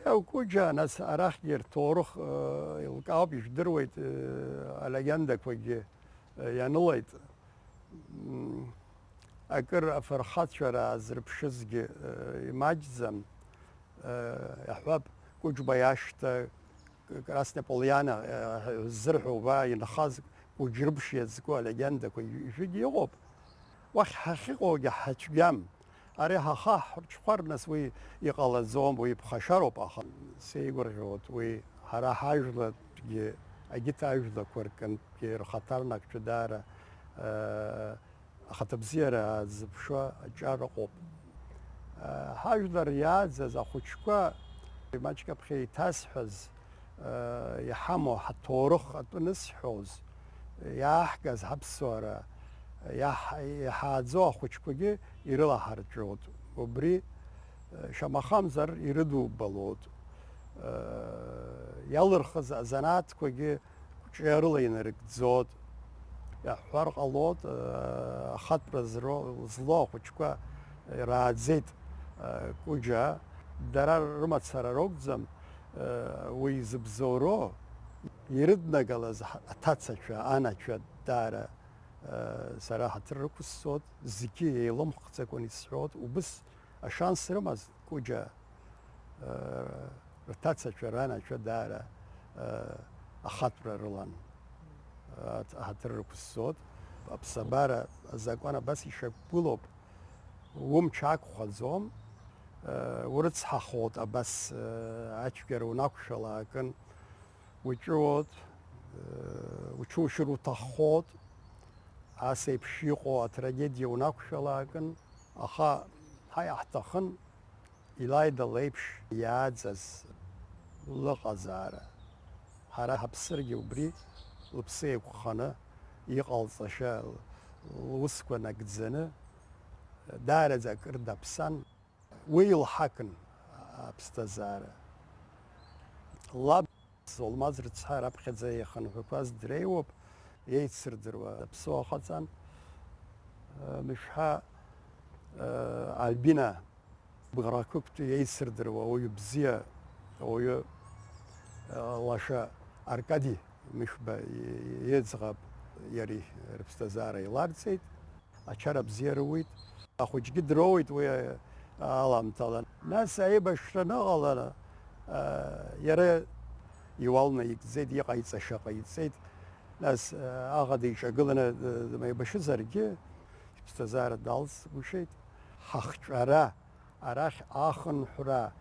Куджа нас арахгер торох илкааб иждырует алегенда кваги янылайт акыр фархат шара зрбшизги имаджзам яхваб куж баяшта Красная Поляна зрху ва инхаз кужрбш язку алегенда кваги жиги йоп вах хахиго яхчгам أري ها حرناس وي يقال زوم وي بخشروب أخ سيقول جود وي هرا حاجة جي أجيت حاجة كوركن جي خطرنا كتدار خطب زيارة زبشوا جارقوب حاجة رياض زا خوشكوا ماجك بخي تاسحز يحمو حتورخ نسحوز يحجز حبسورة يحازو خوشكوجي يرلا هارجود وبري شمخامزر يردو بلود يالرخز زنات كوجي يرلا ينرك زود يا فرق اللود خط بزرو زلو خوشكوا رازيت كوجا درار رمت سراروك زم ويزبزورو يردنا قلز تاتسا أنا شو دارا صراحة الركوز صوت زكي يلم تكون الصوت وبس الشانس رمز كوجا رتاتسا شرانا شو دارا أخطر رلان هات الركوز صوت بسبارة زكوانا بس يشبولوب وم شاك خزوم ورتس حخوت بس أشكر وناكشلا كن وجود وشو شروط خود عسيب شيقو تراجيديا وناكشلاكن أخا هاي أحتخن إلاي دليبش يادزز لغزارة هرا هبسرجي وبري لبسيق خانة يقال صشا الوسكو نقدزنة دارة ذاكر دبسان ويل حكن بستزارة الله olmaz rıtsar apxedze yaxın hukaz dreyop yeytsirdirwa pso xatsan mishha albina bğrakuktu yeytsirdirwa oyu bziya oyu laşa arkadi mishba yedzğab yari rıpstazara ylartsayt açara bziyaruit axucgi drowit ve alam talan nas ayba şrana alana yara يوالنا يكزيد يقايد سشاقا يتسيد ناس أغادي يشغلنا ما يبشر زرقي بستزار دالس وشيت حخرا أراخ آخن حرا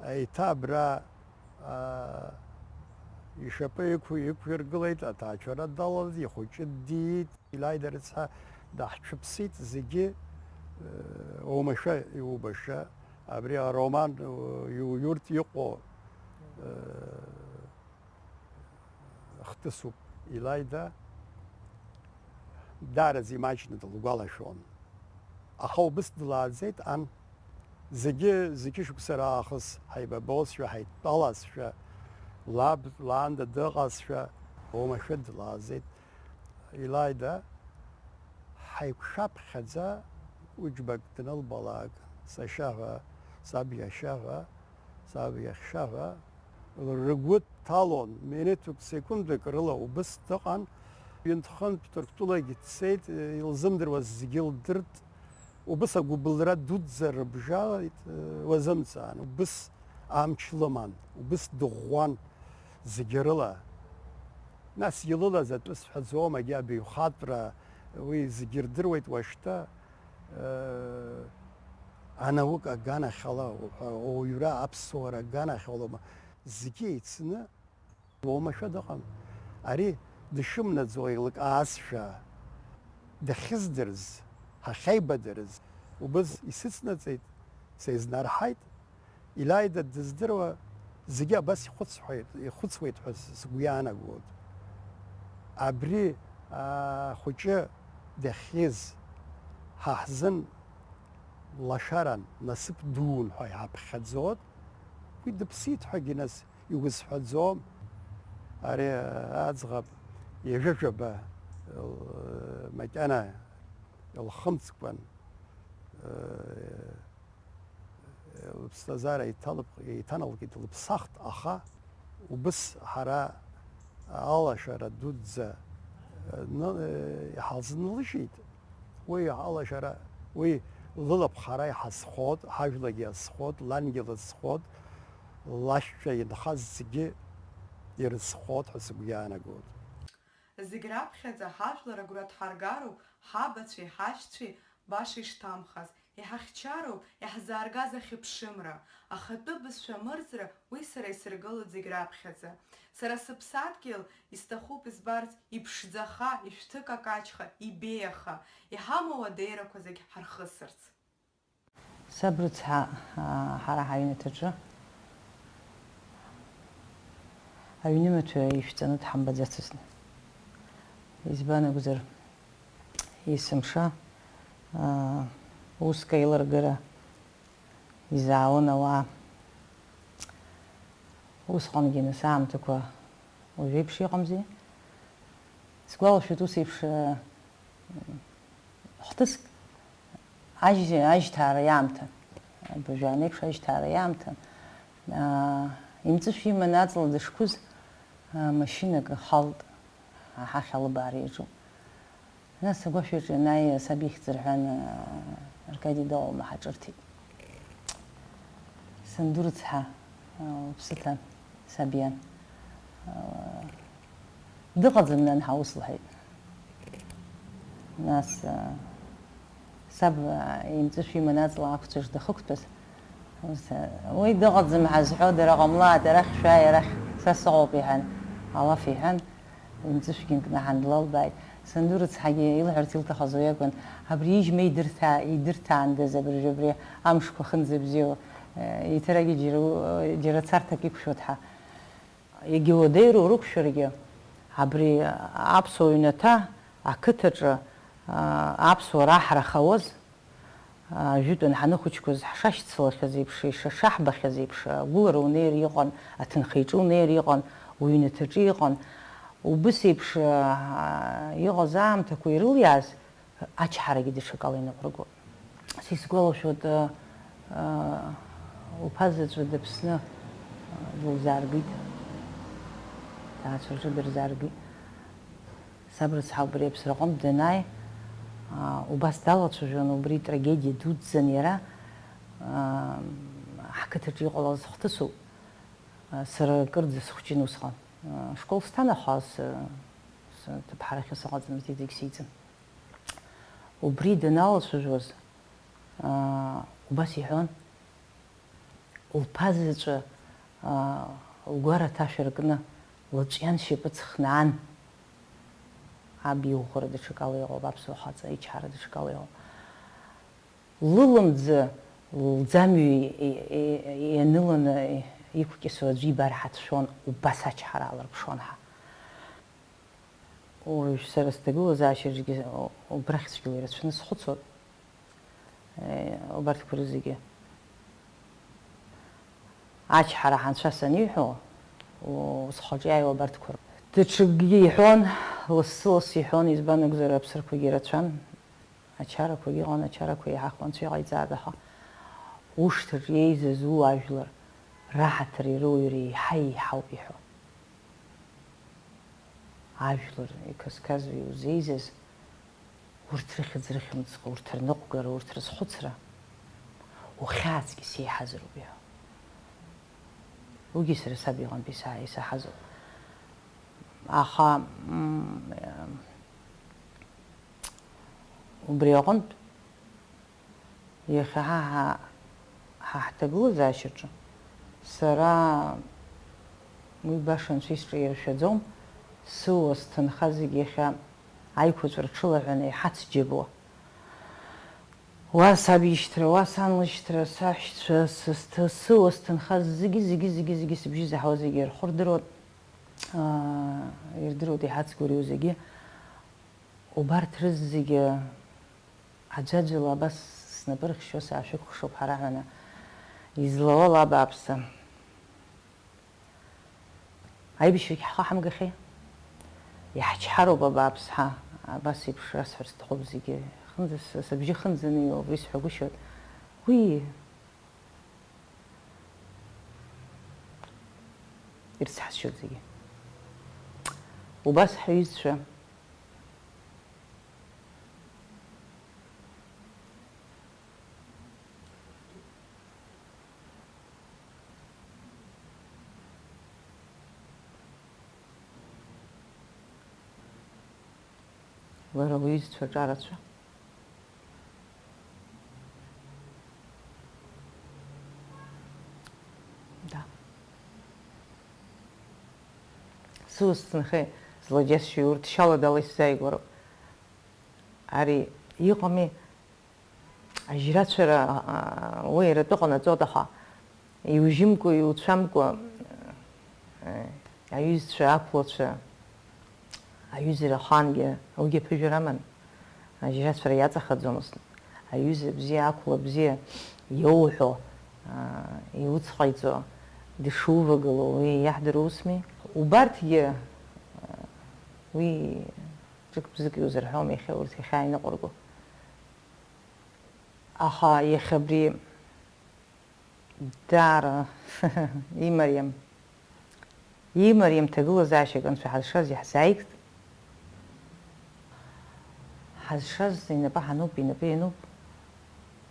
إتابرا يشبيكو يكويرقليت أتاچورا دالز يخوش الديد إلاي درسها دحش بسيت زيجي ومشا يوبشا أبريا رومان يورت يقو اختصب إلايدا دار زيماجنا دلوغالا شون أخو بس دلازيت أن زكي شو بسرعة أخص هيبا بوس شو هيت بالاس شو لاب لاند دغاس شو هو مشد دلازيت إلايدا هيك شاب خزا وجبك تنال بلاغ سشافا سابيا شافا سابيا شافا الرجوت تالون منتوك سكوند كرلا وبس طقن ينتخن بتركتولا جتسيت يلزم در وزجيل درت وبس قبلرات دود زر بجا وزمسان وبس عمشلمان وبس دغوان زجرلا ناس يللا زت بس حزوما جابي خاطرة ويزجر درويت واشتا أنا وقع جانا خلا أو يرا أبصورة جانا خلا زكيتسنا وما شدقم أري دشمنا زويلك عاسشا دخزدرز هخيبة درز وبز يسسنا زيت سيزنار حيت إلاي دا دزدروا زجا بس يخد سويت حس سقيانا قود أبري خوجة دخيز هحزن لشارن نصب دون هاي هبخد زود ويد بسيط حقي ناس يوز حزوم أري أزغب يججب مكانا الخمس كون ԥсҭазаара иҭаналкит лыԥсахт, аха убыс ҳара алашара дуӡӡа иҳалзынлышьит. Уи алашара, уи лылаԥхара иҳазхот, ҳажәлагьы иазхот, лангьы лызхот, лашьцәа инхаз зегьы ирызхот ҳәа сыгәы иаанагоит. Зегь раԥхьаӡа ҳажәлар агәра дҳаргароуп, ҳабацәеи ҳашьцәеи баша ишҭамхаз, иҳахьчароуп, иаҳзааргаз ахьыԥшымра, ахатәы бызшәа мырӡра уи сара исыргылоит зегь раԥхьаӡа. Сара сыԥсадгьыл исҭахуп избарц иԥшӡаха, ишәҭыкакаҷха, ибеиаха, иҳамоу адеирақәа зегь ҳархысырц. Саб рыцҳа ҳара ҳаҩнаҭаҿы аҩнымаҭәа ишәҵаны дҳамбаӡацызт. Избан акәзар, есымша уск аилыргара изаауан ауаа. Усҟангьы нас аамҭақәа уажәеиԥш иҟамзи. Сгәалашәоит ус еиԥш хҭыск ажьҭаара иаамҭан, бажәаан еиԥш ажьҭаара иаамҭан. Имҵышә иманы аҵла дышқәыз машьынак халт ҳахь алыбаара иаҿуп. Нас агәашәаҿы ианааи саб ихьӡ рҳәан Аркадий Даума ҳаҿырҭит. Санду рыцҳа уԥсы ҭан саб иан. Дыҟаӡам нан ҳа ус лҳәеит. Нас саб имҵышә иманы аҵла ақәцәаҿ дахықәтәаз уи дыҟаӡам ҳазҳәо дара ҟамлааит, арахь шәааи, арахь са сыҟоуп иҳәан, алаф иҳәан, имҵышәгьы нкнаҳан длалбааит. Санду рыцҳагьы илҳәарц илҭахыз уи акәын, абри ижьма идырҭаандаз абыржәы амшқәа хынӡабзиоу, еиҭарагьы џьара царҭак иқәшәот ҳа. Егьа уадаҩроу рықәшәаргьы, абри аԥсуа ҩнаҭа ақыҭаҿы аԥсуа раҳрахауаз, ажәытәан ҳаныхәыҷқәаз ҳшашьцылахьаз еиԥш, ишашаҳбахьаз еиԥш, агәылара унеир иҟан, аҭынхаиҿы унеир иҟан, уҩнаҭаҿы иҟан. Убыс еиԥш иҟаз аамҭақәа ирылиааз ачҳарагьы даҽакала иныҟәргоит. Сисгәалашәоит уԥазаҵәы дыԥсны дылзааргеит, ҭаацәаҿы дырзааргеит. Саб рыцҳа убри аԥсраҟынтә данааи, убас далацәажәон, убри трагедиа дуӡӡан иара ҳқыҭаҿы иҟалаз хҭысуп. Сара кырӡа схәыҷын усҟан. Школ сҭанахаз ҭыԥҳарахьы сыҟаӡамызт, зегь сиӡын. Убри даналацәажәоз убас иҳәон, лԥазаҵәы лгәара аҭашәа ркны лыҵәиан шьапы ҵхнаан. Аб иӷәӷәара даҽакала иҟоуп, аԥсуа хаҵа ичҳара даҽакала иҟоуп. Лылымӡы лӡамҩа ианыланы иқәкьысо аӡәы ибар ҳацәшәон, убас ачҳара алырԥшуан ҳа. Уажә сара сҭагылазаашьаҿгьы убрахьцәгьала ирацәаны схәыцуан убарҭқәа рызегьы. Ачҳара ҳанцәа саниҳәо, схаҿы иааиуа абарҭқәа. Даҽакгьы иҳәон, лассы-лассы иҳәон, избан акәзар аԥсрақәагьы рацәан, ачарақәагьы иҟан, ачарақәа иаҳа хәанцәа иҟаиҵааит, аха ушҭаҿ еизаз уажәлар раҳаҭыр ирыуаҩра еиҳа-еиҳауп иҳәо. Ажәлар иқаз-қазуа иузеизаз, урҭ рыхьӡ-рыхьымӡӷ, урҭ рныҟәгара, урҭ рызхәыцра, ухьаацгьы сеиҳазароуп иҳәо. Уигьы сара саб иҟынтә исаҳазоуп. Аха убри аҟынтә иахьа ҳа ҳҭагылазаашьаҿы сара уи баша анцәа исҿаиршәаӡом, сыуа сҭынха зегь иахьа аиқәаҵәа рҽылаҳәаны иҳацџьабуа. Уа саб ишьҭра, уа сан лышьҭра, саҳәшьцәа, сыуа сҭынха зегьы сыбжьы заҳауа зегьы ирхәы ирдыруеит иҳацгәырҩо зегьы. Убарҭ рызегьы аӡәаӡәала абас снапы рыхшьо саашәыкәхшоуп ҳараҳәаны излауа лабааԥсы. Аибашьрагьы ҳхаҳамгахьеи? Иаҳчҳароуп абааԥс ҳа, абас еиԥш расҳәарц сҭахуп зегьы. Сыбжьы хынӡаны иоуп, исҳәагәышьоит. Уи ирцҳасшьоит зегьы. Убас ҳаҩызцәа лара лҩызцәа ҿарацәа да. Сусҭнхеи злаџьасшьои урҭ шьаладала исзааигәароуп. Ари иҟами ажьрацәара уи иратәы ҟанаҵоит, аха иужьымкәа, иуцәамкәа аҩызцәа, ақәлацәа, аҩызара ахангьы уигьы аԥыжәара аман. Ажьрацәара иаҵахаӡомызт. Аҩыза бзиа, ақәла бзиа иоуҳәо, иуцҟаиҵо, дышувагыло, уи иаҳдыруа усми. Убарҭгьы уи ҿык-бзык иузырҳәом иахьа урҭ иахьааиныҟәырго. Аха иахьа абри даара имариам ҭагылазаашьак анцәа ҳазшаз иаҳзааигт. Ҳазшаз инапы ҳануп, инапы иануп,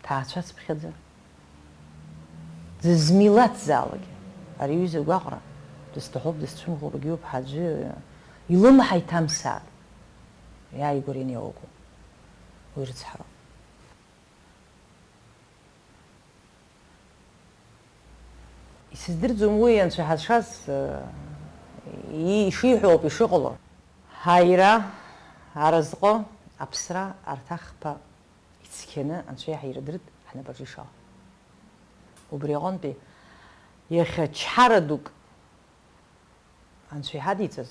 ҭаацәацԥхьаӡа. Дзызмилаҭзаалакь ари аҩыза гәаҟра, дысҭахуп, дысцәымӷуп, егьиуп, ҳаӡәы илымҳа иҭамсааит. Иааигәара иниауго, уи рыцҳара. Исыздырӡом уи анцәа ҳазшаз ишиҳәоуп, ишыҟало. Ҳаира, аразҟы, аԥсра, арҭ ахԥа ицқьаны анцәа иаҳирадырт ҳнапаҿы ишаауа. Убри аҟынтәи иахьа чҳара дук анцәа иҳадиҵаз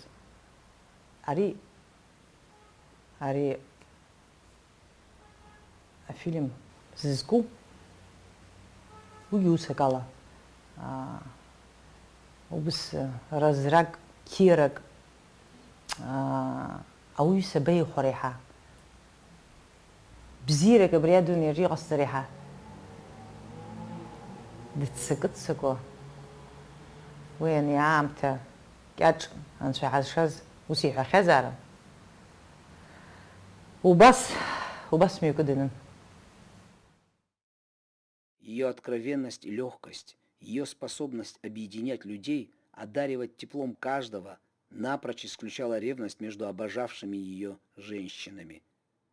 ари афильм зызку уигьы ус акала убыс разрак, қьиарак ауаҩы сабеихәара иаҳа, бзиарак абри адунеиаҿы иҟасҵар иаҳа дыццакы-ццакуа уи ани аамҭа кьаҿ анцәа ҳазшаз ус иҳәахьазаарын. Убас мҩакыданын. Ее откровенность и легкость, ее способность объединять людей, одаривать теплом каждого, напрочь исключала ревность между обожавшими ее женщинами.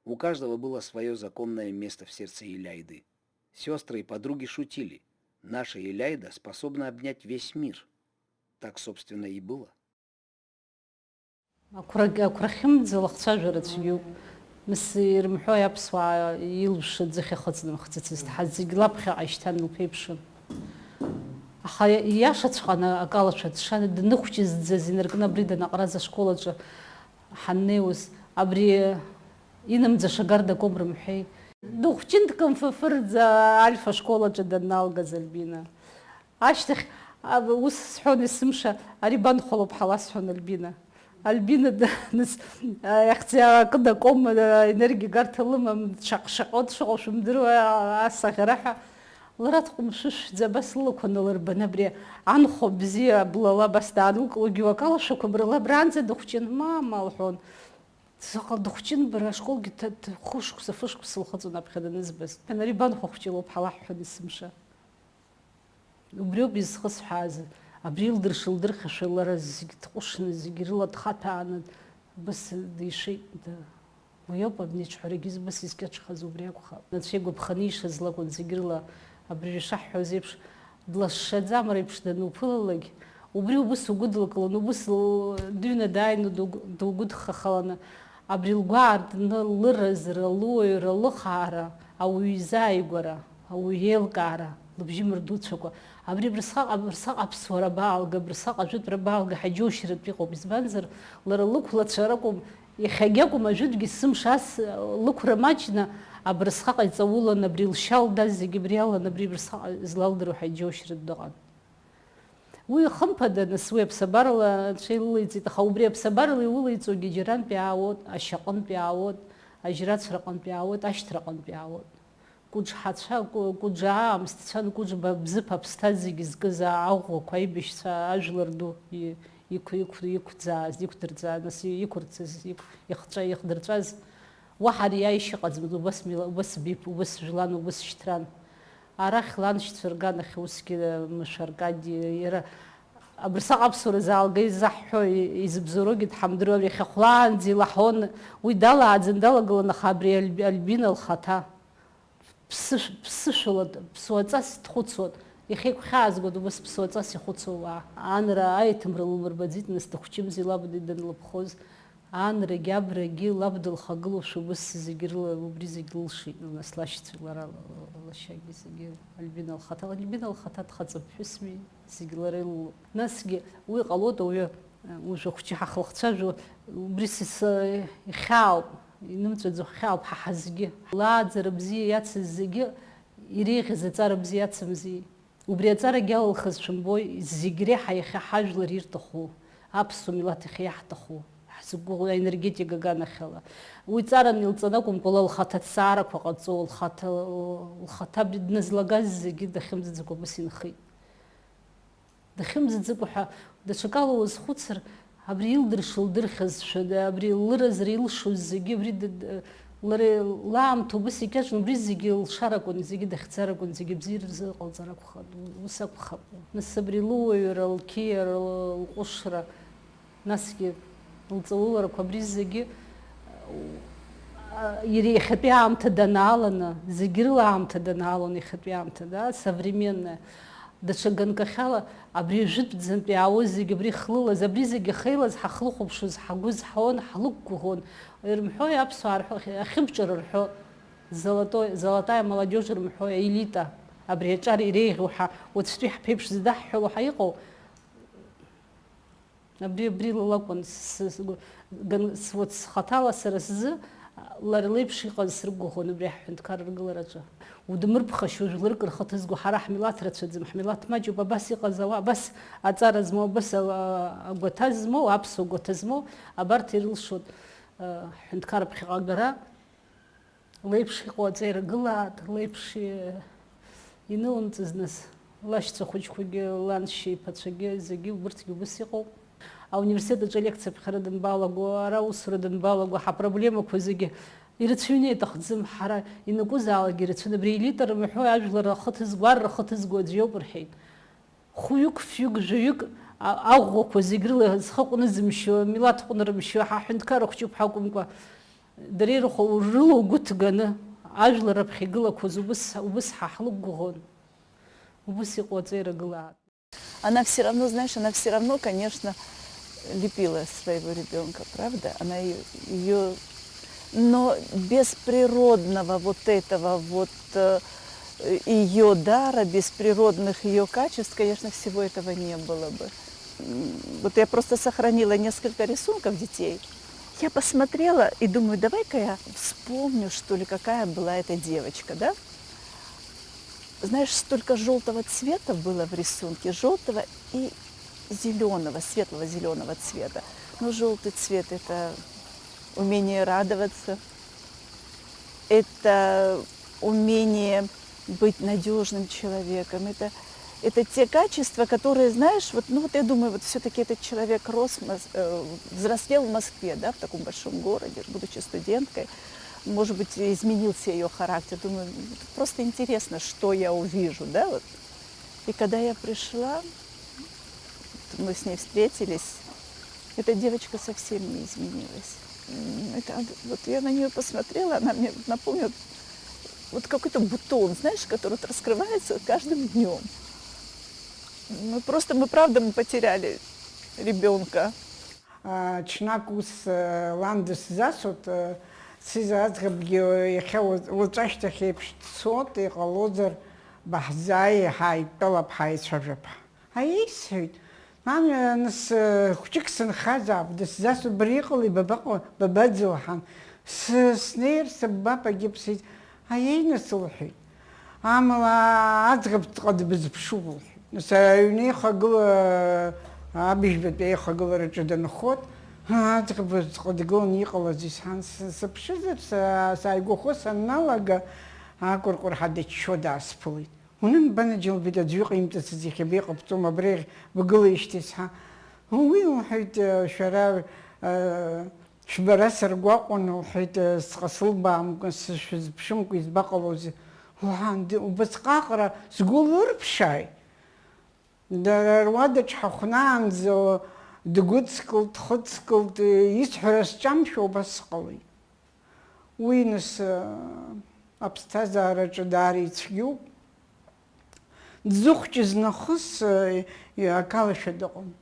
У каждого было свое законное место в сердце Иляйды. Сестры и подруги шутили. Наша Иляйда способна обнять весь мир. Так, собственно, и было. مس يرمحوا يبصوا يلبش زخي خدنا مختتست حزق لبخي عشتان البيبشن أخا ياشت خنا أقالشت شان دنخش زين ركنا بريد نقراز شكولة حنيوس أبري ينم زشجرد كوم رمحي دوخشنتكم في فرد ألف شكولة جدا نالجا زلبينا عشتخ وس حون السمشة أريبان خلوب حلاس حون البينا البينا نس اختي كده قوم انرجي قرت لهم شقشقات شغل شو مدروا الصغيره لا تقوم شوش بس لو كنا لربنا بري عن خبزي بلا بس دانوك وجوكال شو كبر لا برانز دخشين ما مالحون سقل دخشين برا شغل قلت خوش كسفش كسلخصنا بخد نسبس انا ريبان خوختي لو بحال حد السمشه وبريو بيسخص حاجه أبريل درشل خشلرا زيك تقشن زيجرلا تخاتان بس دي شيء ده ويابا بنيش حريقيز بس يسكتش خازو برياكو خا نتشي قب خنيش زلاكون زيجرلا أبريل شح حزيبش دلاش زامري بش دنو بللق وبريو بس وجود لكلو بس دينا داين دو وجود خخلنا أبريل قارد نلرز رلوي رلخارا أو يزايقرا أو يلقارا لبجي مردود شكو أبري برساق أبصورة بالغ برساق أجود بربالغ حجوش رد بيقو بزبانزر لرلوك ولا تشاركم يخجاكم أجود جسم شاس لوك رماجنا أبرساق يتزولا نبري الشال داز جبريال نبري برساق زلال درو حجوش رد دغان ويخمبه ده نسوي بسبارلا شيء اللي تخوبري بسبارلا يقول يتوجي جيران بيعود أشقن بيعود أجرات سرقن بيعود أشترقن بيعود Куджҳацәа, куджаамсҭцәан, куджба бзыԥ аԥсҭа зегьы зкыз аӷәӷәақәа, аибашьцәа, ажәлар ду иқәӡааз, иқәдырӡааз, нас иқәырцаз, ихдырҵәаз, уаҳа ари аишьа ыҟаӡамызт, убас бип, убас жәлан, убас шьҭран. Арахь ланшьцәа рганахь усгьы Мышәаркади, иара абырсаҟ аԥсуара заалга изаҳҳәо, изыбзоуроугьы дҳамдыруа, иахьа хәлаанӡа илаҳәон, уи далааӡан далагылан, аха абри Альбина лхаҭа ԥсышәала, ԥсуаҵас дхәыцуан. Иахьа игәхьаазгоит убас ԥсуаҵас ихәыцуа уаа. Анра аиҭымра лылмырбаӡеит, нас дахәҷымзи лабда данлыԥхоз. Анрагьы абрагьы лаб дылхагылоушәа убас зегьы рыла, убри зегьы лылшеит, нас лашьцәа лара лашьагьы зегьы Альбина лхаҭа. Альбина лхаҭа дхаҵаԥҳәысми, зегьы лара илылоуп. Насгьы уи ҟалоит ауаҩы, ужәа хәҷы ҳахлыхцәажәо, убри ихьаауп, инымҵәаӡо хьаауп ҳа ҳазгьы. Лааӡара бзиа иацыз зегьы иреиӷьыз аҵара бзиа иацымзи. Убри аҵарагьы алылхызшәа мбои, зегьы реиҳа иахьа ҳажәлар ирҭаху, аԥсуа милаҭ иахьа иаҳҭаху. Ҳзыгәыӷуа аенергетика аганахьала. Уи ҵаран илҵаны акәымкәа лхаҭа ҭҵаарақәа ҟаҵо, лхаҭа абри дназлагаз зегьы дахьымӡаӡакәа убас инхеит. Дахьымӡаӡакәа ҳәа даҽакала уазхәыцыр, абри илдырша лдырхьазшәа, абри лыразра илшоз зегьы, абри лара лаамҭа убас икьаҿны, убри зегьы лшаракәын, зегьы дахьӡаракәын, зегьы бзиа рзыҟалҵар акәхап, ус акәхап. Нас абри луаҩра, лқьиара, лҟәышра, насгьы лҵауларақәа абри зегьы иара иахьатәи аамҭа данааланы, зегьы рыла аамҭа данаалон иахьатәи аамҭа, современная. Даҽа ганкахьала абри ажәытәӡантәи аауаз зегьы абри хлылаз, абри зегьы хеилаз ҳахлыхәаԥшыз, ҳгәы зҳауан, ҳлықәгәыӷуан. Ирымҳәои аԥсуаа рҳәо, ахьымҿар рҳәо, золотая молодежь рымҳәо, аелита, абри аҿар иреиӷьу ҳа уаҵәтәи ҳԥеиԥш здаҳҳәало ҳа иҟоу, абри лакәын схаҭала сара сзы лара леиԥш иҟаз срықәгәыӷуан убри аҳәынҭқар ргылараҿы. Удмырԥхашьо жәларык рхы ҭызго, ҳара ҳмилаҭ рацәаӡам, ҳмилаҭ маҷуп, абас иҟаз ауаа, абас аҵара змоу, абас агәаҭа змоу, аԥсуа гәаҭа змоу, абарҭ ирылшот ҳәынҭқар ԥхьаҟа агара, леиԥш иҟоу аҵеира гылаат, леиԥш инылымҵыз нас лашьцәа хәыҷқәагьы, ланшьа иԥацәагьы, зегьы убырҭгьы убас иҟоуп. Ауниверситет аҿы алекциа ԥхьара данбалаго, ара усура данбалаго, ҳапроблемақәа зегьы ирацәаҩны иаҭахӡам, ҳара инакәызаалакгьы ирацәаҩны. Абри аелита рымҳәои ажәлар рхы ҭызго, ар рхы ҭызго аӡә иоуп рҳәеит. Хәҩык, фҩык, жәаҩык аӷәӷәақәа зегь рыла зхаҟәны зымшьо, милаҭ ҟәны рымшьо, ҳаҳәынҭқар хәҷуп ҳакәымкәа, дара рыла угәы ҭганы ажәлар раԥхьа игылақәаз убас ҳаҳлықәгәыӷуан, убас иҟоу аҵеира гылаат. Она все равно, знаешь, конечно, лепила своего ребенка, правда? Она ее, но без природного вот этого вот ее дара, без природных ее качеств, конечно, всего этого не было бы. Вот я просто сохранила несколько рисунков детей. Я посмотрела и думаю, давай-ка я вспомню, что ли, какая была эта девочка, да? Знаешь, столько желтого цвета было в рисунке, желтого и зеленого, светлого зеленого цвета. Но желтый цвет – это умение радоваться, это умение быть надежным человеком, это те качества, которые, знаешь, вот я думаю, вот все-таки этот человек взрослел в Москве, да, в таком большом городе, будучи студенткой. Может быть, изменился ее характер. Думаю, просто интересно, что я увижу, да, вот. И когда я пришла, мы с ней встретились, эта девочка совсем не изменилась. Вот я на нее посмотрела, она мне напомнила вот какой-то бутон, знаешь, который раскрывается каждым днем. Мы правда, мы потеряли ребенка. Чнакус ландес засот, сизазгабгио иахьа уаҵәашьҭахь еиԥш дцот, иҟалозар баҳзааи ҳааидтәалап, ҳаицәажәап. Аисҳәеит, нас хәҷык сынхазаап, дысзасуп, бара иҟалеи, бабаӡуа ҳан. Снеир сыббап агьыԥсит, аиеинас лҳәеит. Амала аӡӷабҵҟа дбызԥшуп лҳәеит. Нас аҩны еихагыла, абыжьбатәи аихагылараҿы данхот, аӡӷабҵҟа дгылан иҟалаз исҳан, сыԥшызар, сааигәахо санналага, акуркур хадет чода сплит. Унын банаджил бида джук имта сизихи беқо птома брег бгылыштис ха. Уил хит шара шбарасар гуақон хит сқасылба мкс бшымку избақалози. Уан убасқақра сгулур пшай. Дарвада чхахнанзо дгуцкулт хцкулт исхрас чамшо басқали. Уинс абстазара чудари цгю. Дзухчиз нахыс акалаша догон.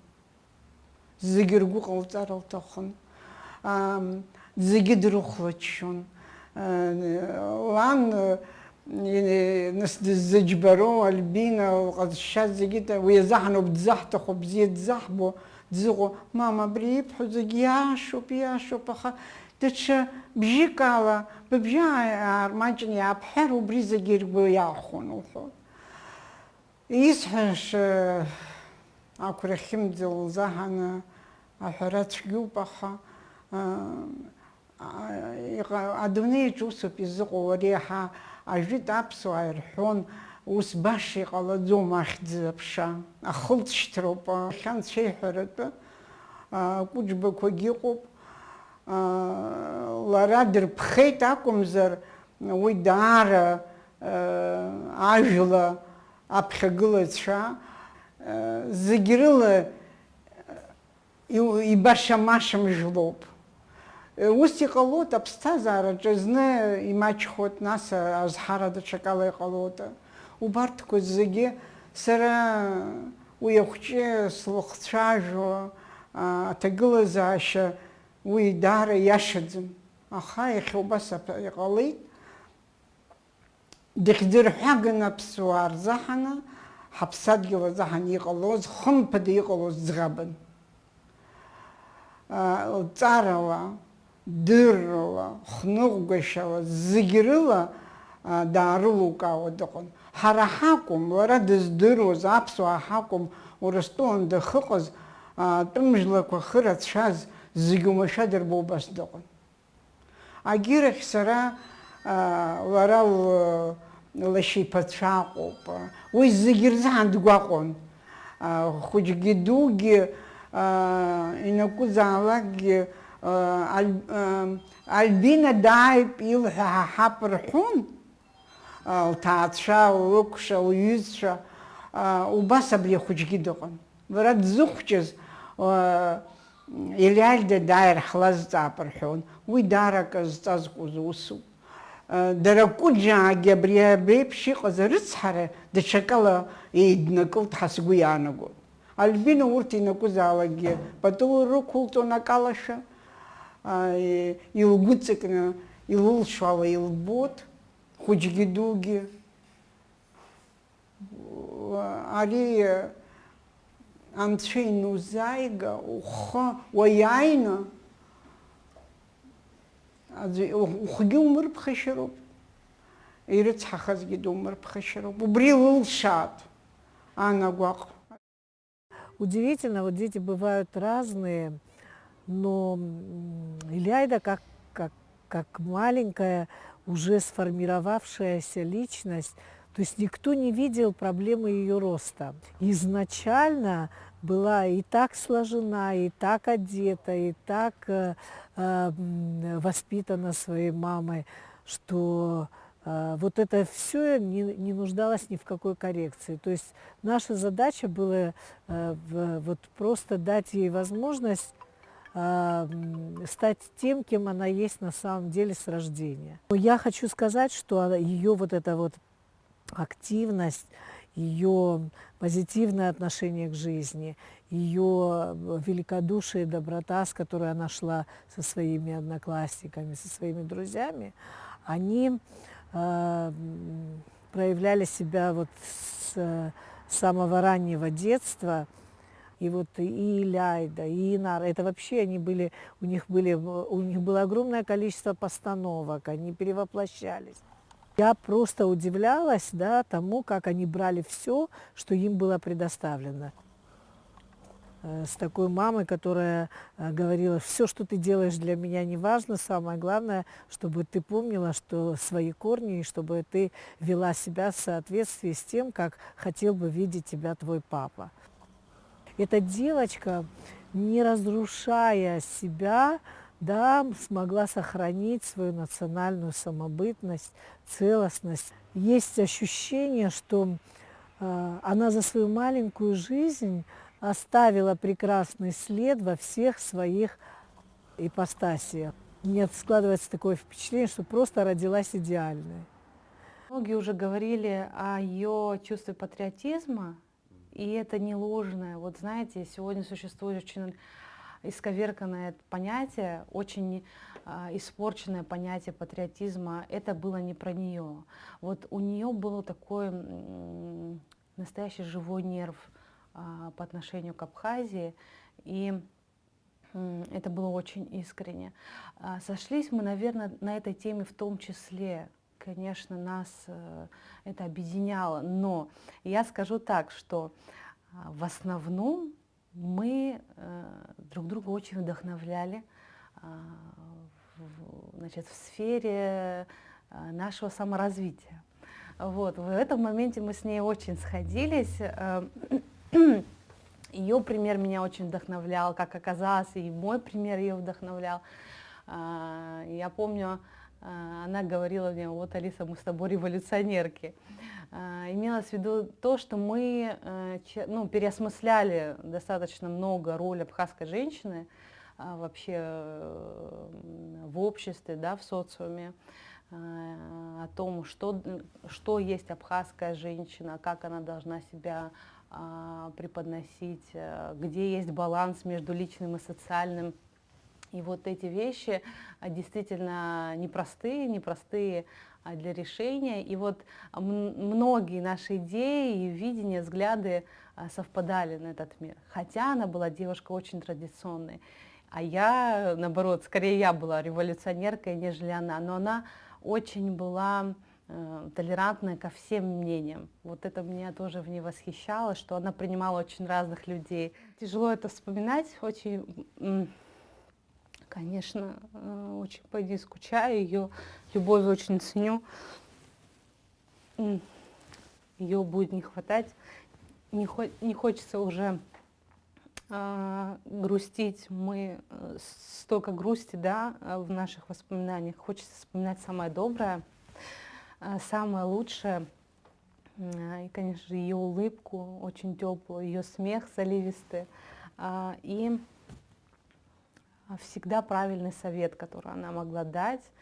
Зигиргу qalцарал тохон. Зигидрухлачун. Лан нас зджбаро альбина قدشات زيجيتا ويزحنوا بتزحت خو بزيد زحبو дзуго мама брипху згяшу пиашу паха тч бжикала ббжа армачин я пхеру бризагирбу я хонул. Исхаш акурхим дил захана ахарат гюбаха адуни чусу пизуго реха ажит апсу айрхон ус баши qaладзу махдзапша ахылтштропа хан чехарата куджба когиқоп ларадр пхет акумзар уи дара ажла апхагылача зигирила и баша машам жлоп უსი ყოლოთ აბსტაზარა ჭზნე იმაჩხოთ нас азхара და ჩაკალე ყოლოთ უბართკო ზიგი სერა უიხვჭე სლოხჩაჟო ატგლზაშ უი დარა яშძ ახა ეხობასა ყოლი დიხძერ ჰაგნა ფსوار ზახანა ჰაფსადგილო ზახანი ყოლოს ხმპდი ყოლოს ზღაბენ царова дырла хнугашава зигирила дарулука одхон харахакум варадыз дыроз апсуа хакум урастон да хықыз тымжлаква хырацшаз зигумашадыр бобас дхон агирах сара варал лаши патшақоп уй зигирзан дгуақон худжгидуги инакузалаги альбина дайп илха хапрхун таатша лукша уйзша убасабли худжгидогон врат зухчез иляльде дайр хлаз запрхун уй дараказ тазгузусу даракуджа габрия бепши qazaritsхара дчакала иднакл тхасгуянаго альбина урти накузалаги патуру култо накалаша илгуцикна илулшвала илбот худжгидуги ари амчейну зайга уха ваяйна ухги умр пхашироп ирицхахазги думр пхашироп убри лулшат анагвак. Удивительно, вот дети бывают разные, но Иляйда как маленькая, уже сформировавшаяся личность, то есть никто не видел проблемы ее роста. Изначально была и так сложена, и так одета, и так воспитана своей мамой, что вот это все не нуждалось ни в какой коррекции. То есть наша задача была вот просто дать ей возможность стать тем, кем она есть на самом деле с рождения. Но я хочу сказать, что ее вот эта вот активность, ее позитивное отношение к жизни, ее великодушие и доброта, с которой она шла со своими одноклассниками, со своими друзьями, они проявляли себя вот с самого раннего детства. И вот и Иляйда, и Инар, это вообще они были, у них было огромное количество постановок, они перевоплощались. Я просто удивлялась, да, тому, как они брали все, что им было предоставлено. с такой мамой, которая говорила, все, что ты делаешь для меня не важно, самое главное, чтобы ты помнила, что свои корни, и чтобы ты вела себя в соответствии с тем, как хотел бы видеть тебя твой папа. Эта девочка, не разрушая себя, да, смогла сохранить свою национальную самобытность, целостность. Есть ощущение, что она за свою маленькую жизнь оставила прекрасный след во всех своих ипостасиях. Мне складывается такое впечатление, что просто родилась идеальной. Многие уже говорили о ее чувстве патриотизма, и это не ложное. Вот знаете, сегодня существует очень исковерканное понятие, очень испорченное понятие патриотизма. Это было не про нее. Вот у нее был такой настоящий живой нерв по отношению к Абхазии, и это было очень искренне. Сошлись мы, наверное, на этой теме в том числе. Конечно, нас это объединяло, но я скажу так, что в основном мы друг друга очень вдохновляли, значит, в сфере нашего саморазвития. Вот, в этом моменте мы с ней очень сходились. Ее пример меня очень вдохновлял, как оказалось, и мой пример ее вдохновлял. Я помню, она говорила мне: вот, Алиса, мы с тобой революционерки. Имелось в виду то, что мы переосмысляли достаточно много роль абхазской женщины вообще в обществе, да, в социуме, о том, что есть абхазская женщина, как она должна себя преподносить, где есть баланс между личным и социальным. И вот эти вещи действительно непростые для решения. И вот многие наши идеи, видения, взгляды совпадали на этот мир. Хотя она была девушка очень традиционной. А я, наоборот, скорее я была революционеркой, нежели она. Но она очень была толерантная ко всем мнениям. Вот это меня тоже в ней восхищало, что она принимала очень разных людей. Тяжело это вспоминать, очень... Конечно, очень по ней скучаю, ее любовь очень ценю. Ее будет не хватать. Не хочется уже грустить. Мы столько грусти, да, в наших воспоминаниях. Хочется вспоминать самое доброе, самое лучшее. И, конечно же, ее улыбку очень теплую, ее смех заливистый. И всегда правильный совет, который она могла дать,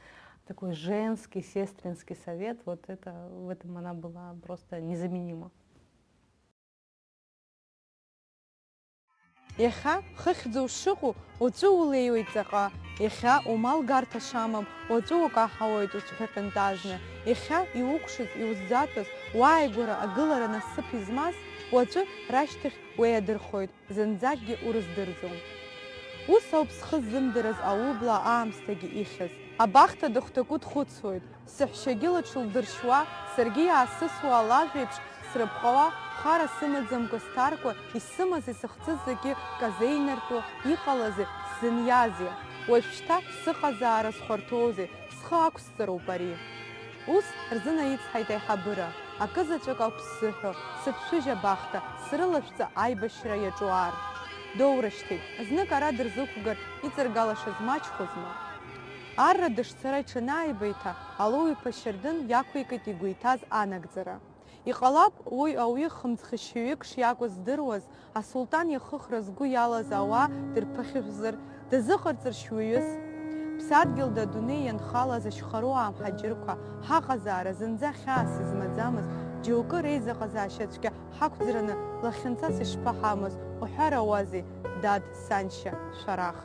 такой женский, сестринский совет, вот это, в этом она была просто незаменима. Иахьа хыхьӡа ушыҟоу уаҵәы улеиуеит ҵаҟа, иахьа умалгарҭа шамам уаҵәы уакаҳауеит уҽҳәаҟьантажны, иахьа иукәшаз иузӡатәыз уааигәара агылара насыԥ измаз уаҵәы рашьҭахь уеиадырхоит, зынӡакгьы урыздырӡом. Ус ауп схы ззымдырыз аублаа аамсҭагьы ихьыз. Абахҭа дыхәҭаку дхәыцуеит, сыҳәшьагьы лыҽылдыршьуа, саргьы иаасысуа алажә еиԥш срыпҟауа, хара сымаӡамкәа сҭаркуа, исымаз исыхцыз зегьы казеинартәуа, иҟалазеи, сзыниазеи, уажәшьҭа сыҟазаара зхәарҭоузеи, схы ақәсҵароуп ари. Ус рзынаицҳаит аиҳабыра, акызаҵәык ауп сзыҳәо, сыԥшәыжь абахҭа, срылашәҵа аибашьра иаҿу ар. Доурышьҭит, знык ара дырзықәгар, иҵаргалашаз маҷхозма. Арра дышцара иҽанааибеиҭа, Алоу-иԥа Шьардын иақәикит игәы иҭаз анагӡара. Иҟалап уи ауаҩы хымӡӷшьаҩык шиакәыз здыруаз, асулҭан иахыхра згәы иалаз ауаа дырԥыхьашәзар, дазыҟарҵар шьуаҩыс. Ԥсадгьылда адунеи ианхалаз ашьхароу аамҳаџьырқәа, ҳаҟазаара зынӡа хьаас измаӡамыз, џьоукы реизыҟазаашьа цәгьа ҳақәӡраны лахьынҵас ишԥаҳамаз, уҳәарауазеи, дад, саншьа, шәарах.